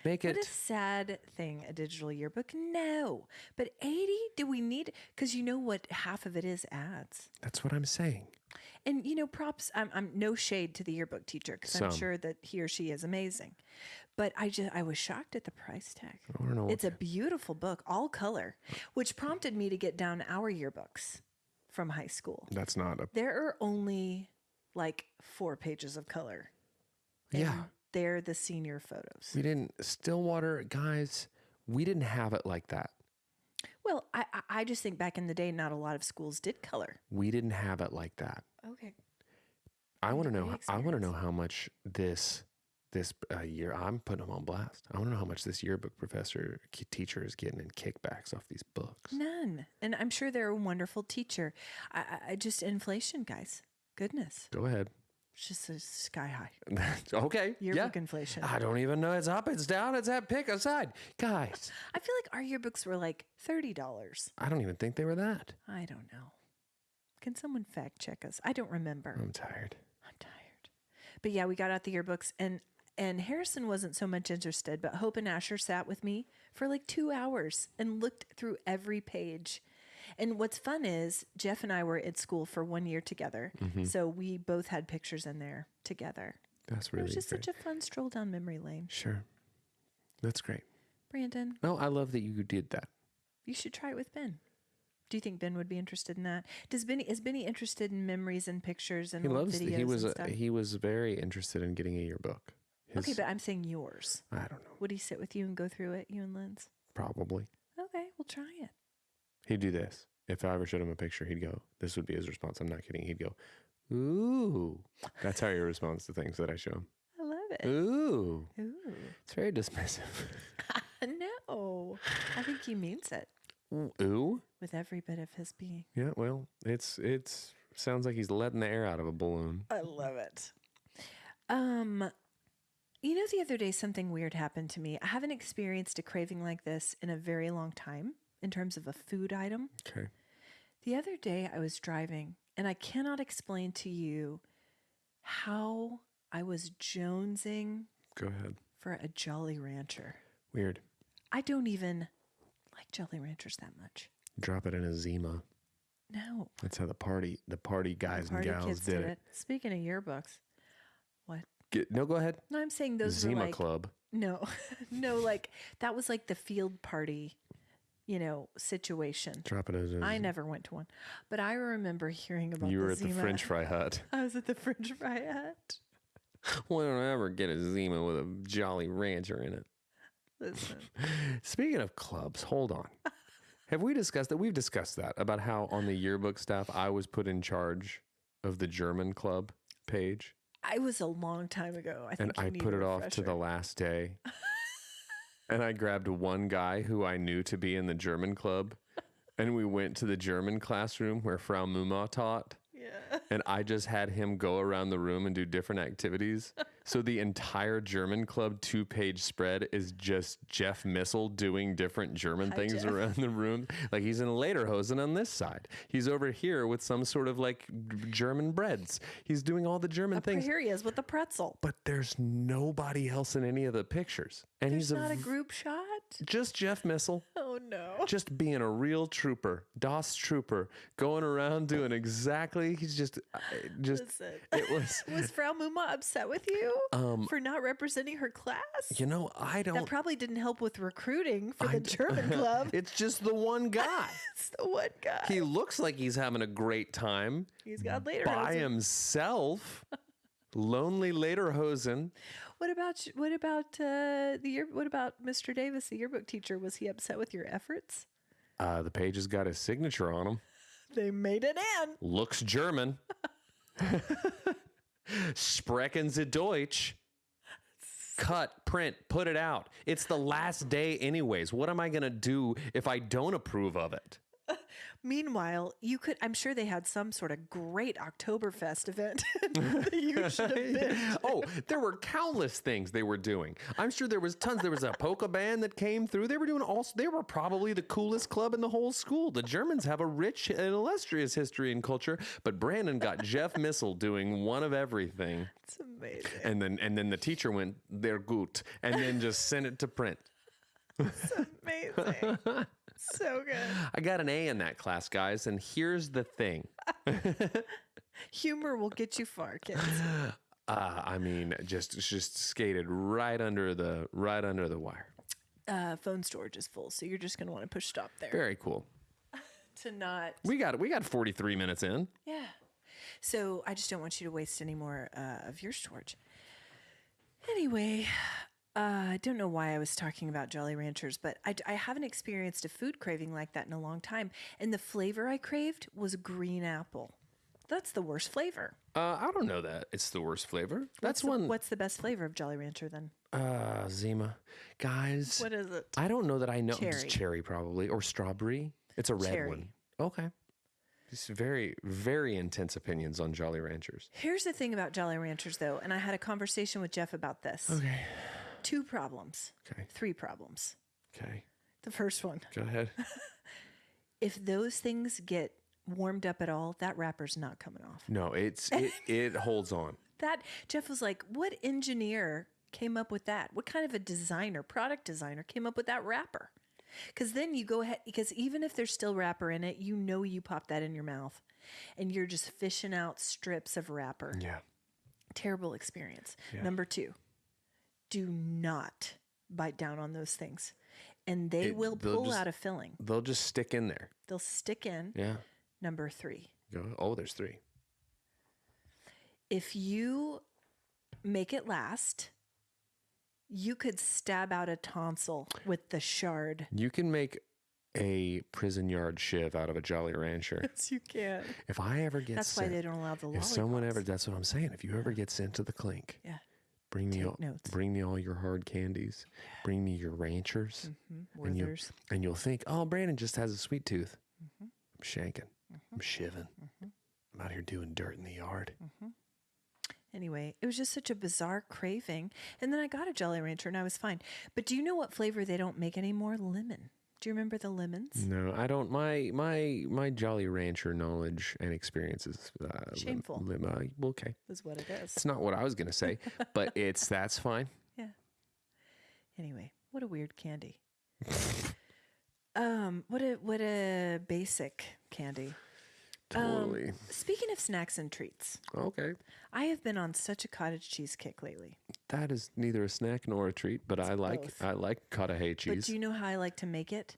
make What it. a sad thing, a digital yearbook. No. But 80, do we need? Because you know what half of it is ads. That's what I'm saying. And, props. I'm no shade to the yearbook teacher because I'm sure that he or she is amazing. But I was shocked at the price tag. I don't know. It's a beautiful book, all color, which prompted me to get down our yearbooks from high school. That's not a. There are only like 4 pages of color. Yeah. And they're the senior photos. We didn't. Stillwater, guys, we didn't have it like that. Well, I just think back in the day, not a lot of schools did color. We didn't have it like that. Okay. I want to know. Great I want to know experience. how much this year. I'm putting them on blast. I want to know how much this yearbook teacher is getting in kickbacks off these books. None. And I'm sure they're a wonderful teacher. I just inflation, guys. Goodness. Go ahead. It's just sky high. Okay. Yearbook inflation. I don't even know. It's up, it's down, it's at pick a side. Guys. I feel like our yearbooks were like $30. I don't even think they were that. I don't know. Can someone fact check us? I don't remember. I'm tired. But yeah, we got out the yearbooks and Harrison wasn't so much interested, but Hope and Asher sat with me for like 2 hours and looked through every page. And what's fun is Jeff and I were at school for 1 year together. So we both had pictures in there together. That's really It was just great. such a fun stroll down memory lane. Sure. That's great. Brandon, No, I love that you did that. you should try it with Ben. Do you think Ben would be interested in that? Is Benny interested in memories and pictures and He old loves videos and stuff? he was very interested in getting a yearbook. Okay, but I'm saying yours. I don't know. Would he sit with you and go through it, you and Linz? Probably. Okay, we'll try it. He'd do this. If I ever showed him a picture, he'd go, this would be his response. I'm not kidding. He'd go, ooh. That's how he responds to things that I show him. I love it. Ooh. Ooh. It's very dismissive. No, I think he means it Ooh? with every bit of his being. Yeah, well, it's sounds like he's letting the air out of a balloon. I love it. You know, the other day something weird happened to me. I haven't experienced a craving like this in a very long time in terms of a food item. Okay. The other day I was driving and I cannot explain to you how I was jonesing Go ahead. for a Jolly Rancher. Weird. I don't even like Jolly Ranchers that much. Drop it in a Zima. No. That's how the party guys Party and gals kids did it. Speaking of yearbooks, what? No, go ahead. No, I'm saying those Zima were like Club. no, no, like that was like the field party, situation. Drop it as a I never went to one, but I remember hearing about. You were the at the Zima. French fry hut. I was at the French fry hut. Why don't I ever get a Zima with a Jolly Rancher in it? Listen, Speaking of clubs, hold on. Have we discussed that? We've discussed that about how on the yearbook staff, I was put in charge of the German club page. I was a long time ago. I think And I put it off to the last day. And I grabbed one guy who I knew to be in the German club. And we went to the German classroom where Frau Muma taught. Yeah. And I just had him go around the room and do different activities. So the entire German club 2-page spread is just Jeff Missel doing different German things Jeff. around the room. Like he's in Lederhosen on this side. He's over here with some sort of like German breads. He's doing all the German things. Here he is with the pretzel. But there's nobody else in any of the pictures. And There's he's not a group shot. just Jeff Missel. Oh no. Just being a real trooper, DOS trooper, going around doing exactly. He's just Listen. it was. Was Frau Muma upset with you for not representing her class? You know, I That don't. probably didn't help with recruiting for the German club. It's just the one guy. It's the one guy. He looks like he's having a great time He's got later. by himself. Lonely Lederhosen. What about What about Mr. Davis, the yearbook teacher? Was he upset with your efforts? The page has got his signature on him. They made it in. Looks German. Sprechen Sie Deutsch. Cut, print, put it out. It's the last day anyways. What am I going to do if I don't approve of it? Meanwhile, I'm sure they had some sort of great Oktoberfest event that you should have been. Oh, there were countless things they were doing. I'm sure there was tons. There was a polka band that came through. They were doing they were probably the coolest club in the whole school. The Germans have a rich and illustrious history and culture, but Brandon got Jeff Missel doing one of everything. It's amazing. And then the teacher went, "They're gut," and then just sent it to print. It's amazing. So good. I got an A in that class, guys, and here's the thing. Humor will get you far, kids. I mean, just skated right under the wire. Phone storage is full, so you're just going to want to push stop there. Very cool. To not. We got 43 minutes in. Yeah. So I just don't want you to waste any more of your storage. Anyway, I don't know why I was talking about Jolly Ranchers, but I haven't experienced a food craving like that in a long time. And the flavor I craved was green apple. That's the worst flavor. I don't know that it's the worst flavor. What's the best flavor of Jolly Rancher then? Zima. Guys. What is it? I don't know that I know. Cherry. It's cherry probably, or strawberry. It's a red Cherry. one. Okay. It's very, very intense opinions on Jolly Ranchers. Here's the thing about Jolly Ranchers, though, and I had a conversation with Jeff about this. Okay. 2 problems. Okay. 3 problems. Okay. The first one, Go ahead. if those things get warmed up at all, that wrapper's not coming off. No, it holds on. That Jeff was like, what engineer came up with that? What kind of a designer, product designer came up with that wrapper? Because then you go ahead, because even if there's still wrapper in it, you pop that in your mouth and you're just fishing out strips of wrapper. Yeah. Terrible experience. Yeah. Number 2, do not bite down on those things. And they will pull out a filling. They'll just stick in there. They'll stick in. Yeah. Number 3. Oh, there's 3. If you make it last, you could stab out a tonsil with the shard. You can make a prison yard shiv out of a Jolly Rancher. Yes, you can. If I ever get That's sent, why they don't allow the lollipops. if someone ever, that's what I'm saying. If you ever get sent to the clink, Yeah. bring me Take notes. bring me all your hard candies. Bring me your ranchers. And Werther's. you'll think, oh, Brandon just has a sweet tooth. I'm shanking. I'm shiving. I'm out here doing dirt in the yard. Anyway, it was just such a bizarre craving. And then I got a Jolly Rancher and I was fine. But do you know what flavor they don't make anymore? Lemon. Do you remember the lemons? No, I don't. My Jolly Rancher knowledge and experience is Shameful. Okay, Is what it is. it's not what I was gonna say, but that's fine. Yeah. Anyway, what a weird candy. What a basic candy. Totally. Speaking of snacks and treats, Okay. I have been on such a cottage cheese kick lately. That is neither a snack nor a treat, but I like Cudahy cheese. But do you know how I like to make it?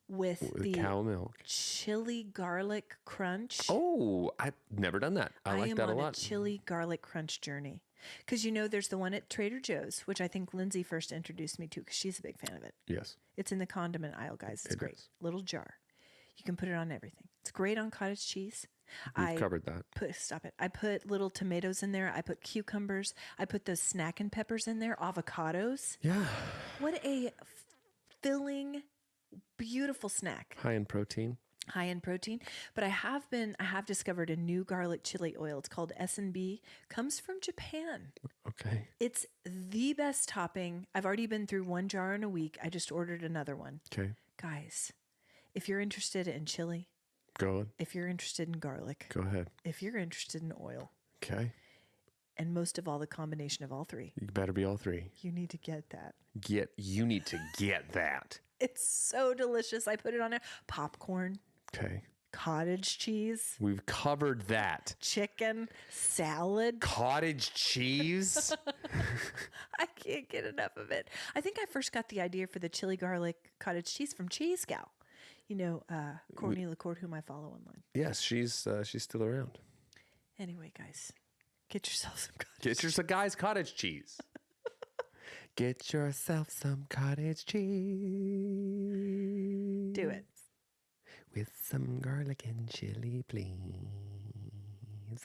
With the cow milk. chili garlic crunch. Oh, I've never done that. I like that a am on lot. a chili garlic crunch journey. Because there's the one at Trader Joe's, which I think Lindsay first introduced me to because she's a big fan of it. Yes. It's in the condiment aisle, guys. It's great. is. Little jar. You can put it on everything. It's great on cottage cheese. We've covered that. Stop it. I put little tomatoes in there. I put cucumbers. I put those snacking peppers in there. Avocados. Yeah. What a filling, beautiful snack. High in protein. High in protein. But I have discovered a new garlic chili oil. It's called S&B. Comes from Japan. Okay. It's the best topping. I've already been through 1 jar in a week. I just ordered another one. Okay. Guys, if you're interested in chili, Go on. if you're interested in garlic, Go ahead. if you're interested in oil, Okay. and most of all, the combination of all 3, You better be all 3. you need to get that. You need to get that. It's so delicious. I put it on there. Popcorn, Okay. cottage cheese, We've covered that. chicken, salad. Cottage cheese? I can't get enough of it. I think I first got the idea for the chili garlic cottage cheese from Cheese Gal. Courtney LaCourte, whom I follow online. Yes, she's still around. Anyway, guys, get yourself some cottage. Get yourself guys cottage cheese. Get yourself some cottage cheese. Do it. With some garlic and chili, please.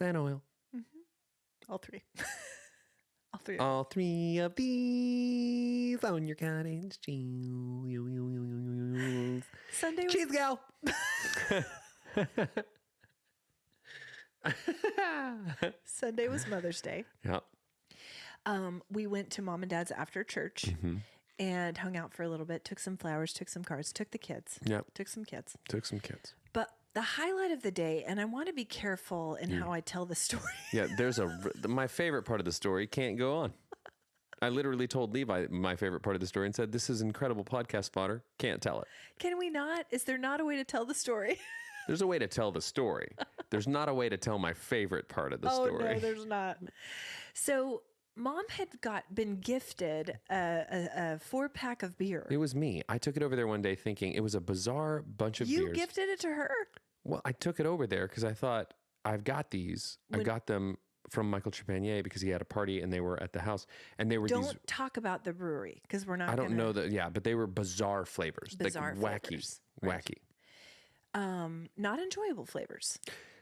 And oil. All 3. All 3. All 3 of these on your cottage cheese. Sunday was, Cheese gal. Sunday was Mother's Day. Yep. We went to Mom and Dad's after church and hung out for a little bit, took some flowers, took some cards, took the kids. Yep. Took some kids. Took some kids. But the highlight of the day, and I want to be careful in how I tell the story. Yeah, there's my favorite part of the story can't go on. I literally told Levi my favorite part of the story and said, this is incredible podcast fodder. Can't tell it. Can we not? Is there not a way to tell the story? There's a way to tell the story. There's not a way to tell my favorite part of the story. Oh, no, there's not. So Mom had been gifted a 4-pack of beer. It was me. I took it over there one day thinking it was a bizarre bunch of You beers. gifted it to her? Well, I took it over there because I thought, I've got these. I got them from Michael Trepanier because he had a party and they were at the house. And they were Don't talk about the brewery because we're not I don't know that. Yeah, but they were bizarre flavors. Bizarre like flavors. Wacky. Not enjoyable flavors,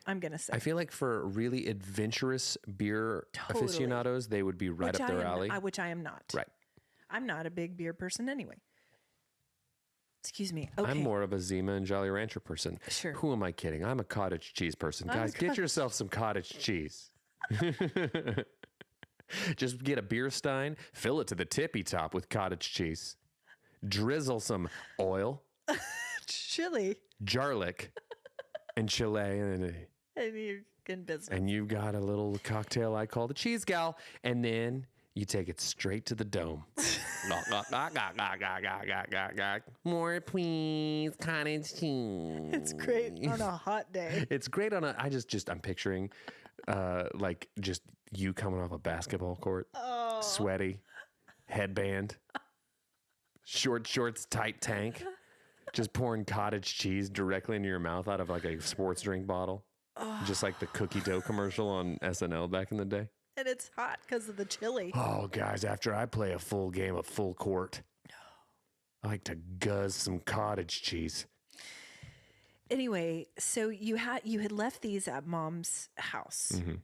I'm going to say. I feel like for really adventurous beer aficionados, they would be right up their alley. Which I am not. Right. I'm not a big beer person anyway. Excuse me. Okay. I'm more of a Zima and Jolly Rancher person. Sure. Who am I kidding? I'm a cottage cheese person. Guys, get yourself some cottage cheese. Just get a beer stein, fill it to the tippy top with cottage cheese, drizzle some oil, chili, garlic, and chile, and you're in business. And you've got a little cocktail I call the cheese gal, and then you take it straight to the dome. More please, cottage cheese. It's great on a hot day. It's great on I'm picturing like just you coming off a basketball court, sweaty, headband, short shorts, tight tank, just pouring cottage cheese directly into your mouth out of like a sports drink bottle. Just like the cookie dough commercial on SNL back in the day. And it's hot because of the chili. Oh, guys, after I play a full game of full court, I like to guzz some cottage cheese. Anyway, so you had left these at Mom's house. Mm-hmm.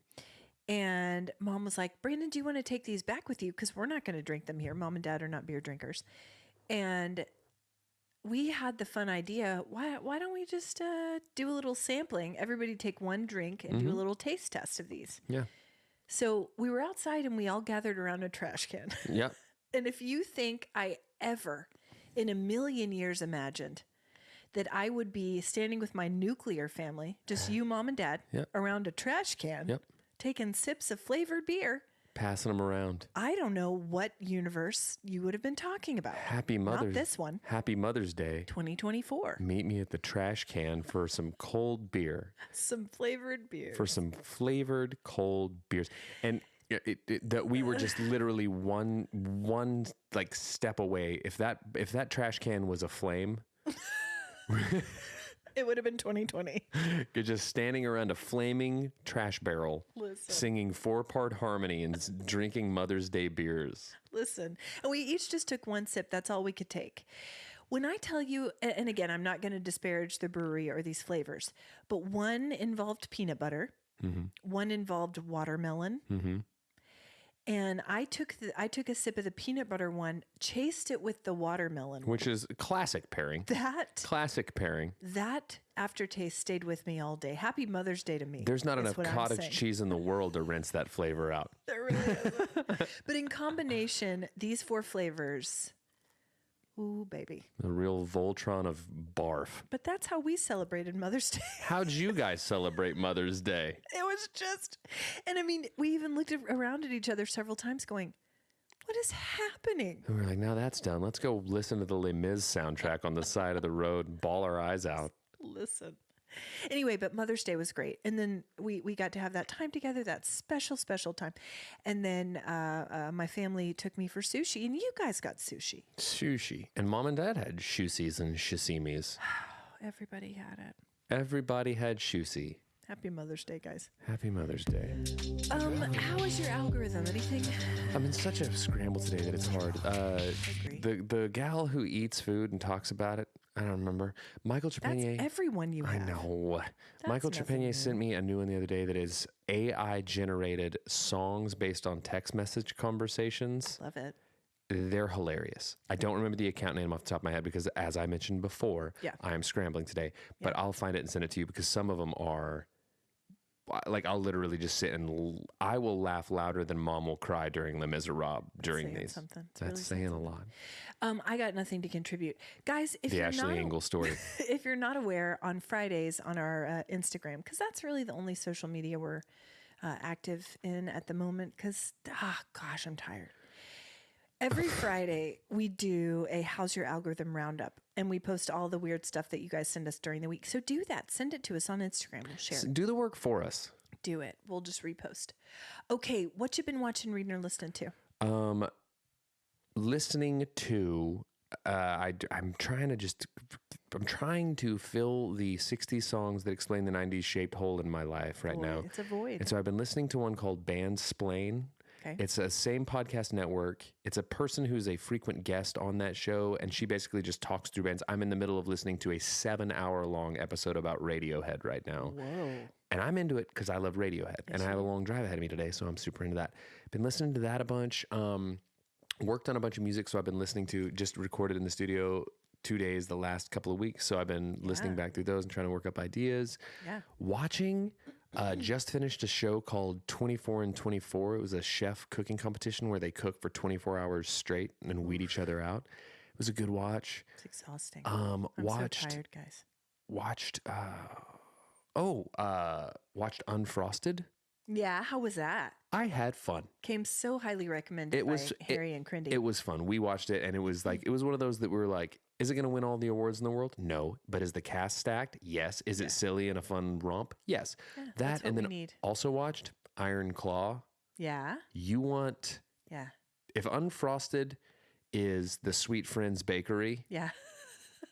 And Mom was like, Brandon, do you want to take these back with you? Because we're not going to drink them here. Mom and Dad are not beer drinkers. And we had the fun idea, why don't we just do a little sampling? Everybody take one drink and do a little taste test of these. Yeah. So we were outside and we all gathered around a trash can. Yep. And if you think I ever in a million years imagined that I would be standing with my nuclear family, just you, Mom and Dad, around a trash can, taking sips of flavored beer, passing them around. I don't know what universe you would have been talking about. Happy Mother's Not this one. Happy Mother's Day. 2024. Meet me at the trash can for some cold beer. Some flavored beer. For some flavored cold beers. And that we were just literally one like step away. If that trash can was a flame, it would have been 2020. You're just standing around a flaming trash barrel, singing 4-part harmony and drinking Mother's Day beers. Listen, and we each just took one sip. That's all we could take. When I tell you, and again, I'm not going to disparage the brewery or these flavors, but one involved peanut butter, one involved watermelon, and I took a sip of the peanut butter one, chased it with the watermelon, which is a classic pairing. Classic pairing. That aftertaste stayed with me all day. Happy Mother's Day to me. There's not enough cottage cheese in the world to rinse that flavor out. There really isn't. But in combination, these 4 flavors, ooh, baby. A real Voltron of barf. But that's how we celebrated Mother's Day. How'd you guys celebrate Mother's Day? It was just, and I mean, we even looked around at each other several times going, what is happening? And we're like, now that's done. Let's go listen to the Les Mis soundtrack on the side of the road and bawl our eyes out. Listen. Anyway, but Mother's Day was great. And then we got to have that time together, that special time. And then my family took me for sushi, and you guys got sushi. Sushi. And Mom and Dad had shusis and shishimis. Everybody had it. Everybody had shusi. Happy Mother's Day, guys. Happy Mother's Day. How is your algorithm? Anything? I'm in such a scramble today that it's hard. The gal who eats food and talks about it, I don't remember. Michael Trepanier. That's everyone you have. I know. Michael Trepanier sent me a new one the other day that is AI-generated songs based on text message conversations. Love it. They're hilarious. I don't remember the account name off the top of my head because, as I mentioned before, I am scrambling today. But I'll find it and send it to you because some of them are... Like, I'll literally just sit and I will laugh louder than Mom will cry during Les Miserables during these. That's saying a lot. I got nothing to contribute. Guys, if you're Ashley Engle story. If you're not aware, on Fridays on our Instagram, because that's really the only social media we're active in at the moment, because, gosh, I'm tired. Every Friday, we do a How's Your Algorithm Roundup, and we post all the weird stuff that you guys send us during the week. So do that. Send it to us on Instagram. We'll share it. Do the work for us. Do it. We'll just repost. Okay, what you been watching, reading, or listening to? Listening to, I'm trying to fill the 60s songs that explain the 90s shaped hole in my life right now. It's a void. And so I've been listening to one called Bandsplain. Okay. It's a same podcast network. It's a person who's a frequent guest on that show, and she basically just talks through bands. I'm in the middle of listening to a 7-hour-long episode about Radiohead right now. Whoa. And I'm into it because I love Radiohead, and I have a long drive ahead of me today, so I'm super into that. Been listening to that a bunch. Worked on a bunch of music, so I've been listening to, just recorded in the studio, 2 days the last couple of weeks. So I've been listening back through those and trying to work up ideas. Yeah. Watching, just finished a show called 24 and 24. It was a chef cooking competition where they cook for 24 hours straight and weed each other out. It was a good watch. It's exhausting. I'm so tired, guys. Watched Unfrosted. Yeah, how was that? I had fun. Came so highly recommended by Harry and Crindy. It was fun. We watched it, and it was like, it was one of those that we were like, is it going to win all the awards in the world? No. But is the cast stacked? Yes. Is it silly and a fun romp? Yes. Yeah, That, that's what and we then need. also watched Iron Claw. Yeah. You want, Yeah. if Unfrosted is the Sweet Friends Bakery, Yeah.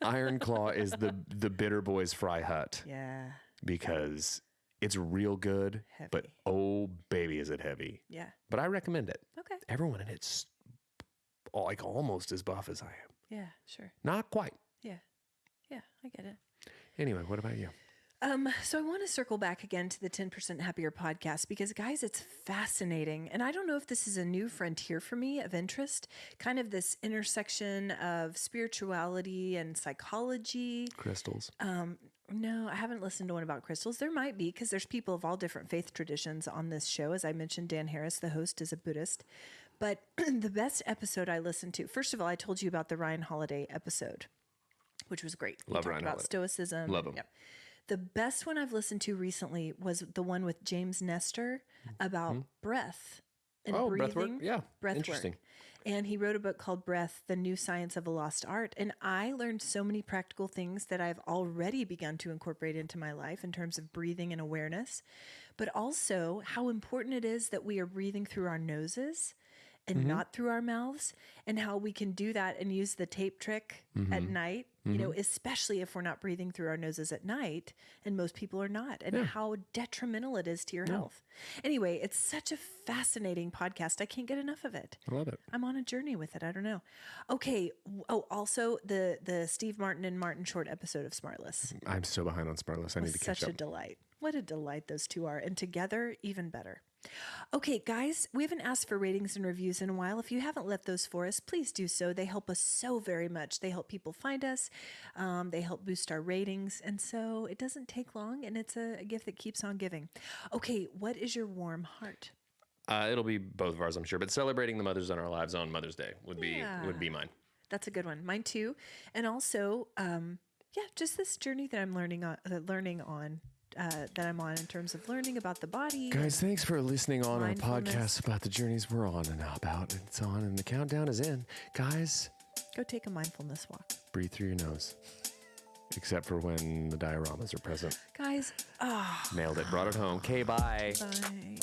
Iron Claw is the Bitter Boys Fry Hut. Yeah. Because it's real good, but Heavy. oh baby, is it heavy. Yeah. But I recommend it. Okay. Everyone in it's like almost as buff as I am. Yeah, sure. Not quite. Yeah. Yeah, I get it. Anyway, what about you? So I want to circle back again to the 10% Happier podcast because, guys, it's fascinating. And I don't know if this is a new frontier for me of interest, kind of this intersection of spirituality and psychology. Crystals. No, I haven't listened to one about crystals. There might be because there's people of all different faith traditions on this show. As I mentioned, Dan Harris, the host, is a Buddhist. But the best episode I listened to, first of all, I told you about the Ryan Holiday episode, which was great. Love we Ryan talked about Holiday. stoicism. Love him. Yep. The best one I've listened to recently was the one with James Nestor about breath and breathing. Breathwork. Yeah. Breath Interesting. work. And he wrote a book called Breath, The New Science of a Lost Art. And I learned so many practical things that I've already begun to incorporate into my life in terms of breathing and awareness, but also how important it is that we are breathing through our noses and not through our mouths, and how we can do that and use the tape trick at night, you know, especially if we're not breathing through our noses at night, and most people are not, and how detrimental it is to your health. Anyway, it's such a fascinating podcast. I can't get enough of it. I love it. I'm on a journey with it. I don't know. Okay. Oh, also the Steve Martin and Martin Short episode of Smartless. I'm so behind on Smartless. I need to catch Such a up. delight. What a delight those two are. And together, even better. Okay, guys, we haven't asked for ratings and reviews in a while. If you haven't left those for us, please do so. They help us so very much. They help people find us. They help boost our ratings. And so it doesn't take long, and it's a gift that keeps on giving. Okay, what is your warm heart? It'll be both of ours, I'm sure. But celebrating the mothers in our lives on Mother's Day would be mine. That's a good one. Mine too. And also, just this journey that I'm learning on. That I'm on in terms of learning about the body. Guys, thanks for listening on our Mindfulness. podcast about the journeys we're on and about. It's on and the countdown is in. Guys, Go take a mindfulness walk. breathe through your nose. Except for when the dioramas are present. Guys, Nailed it. Brought it home. Okay, bye. bye. Sorry.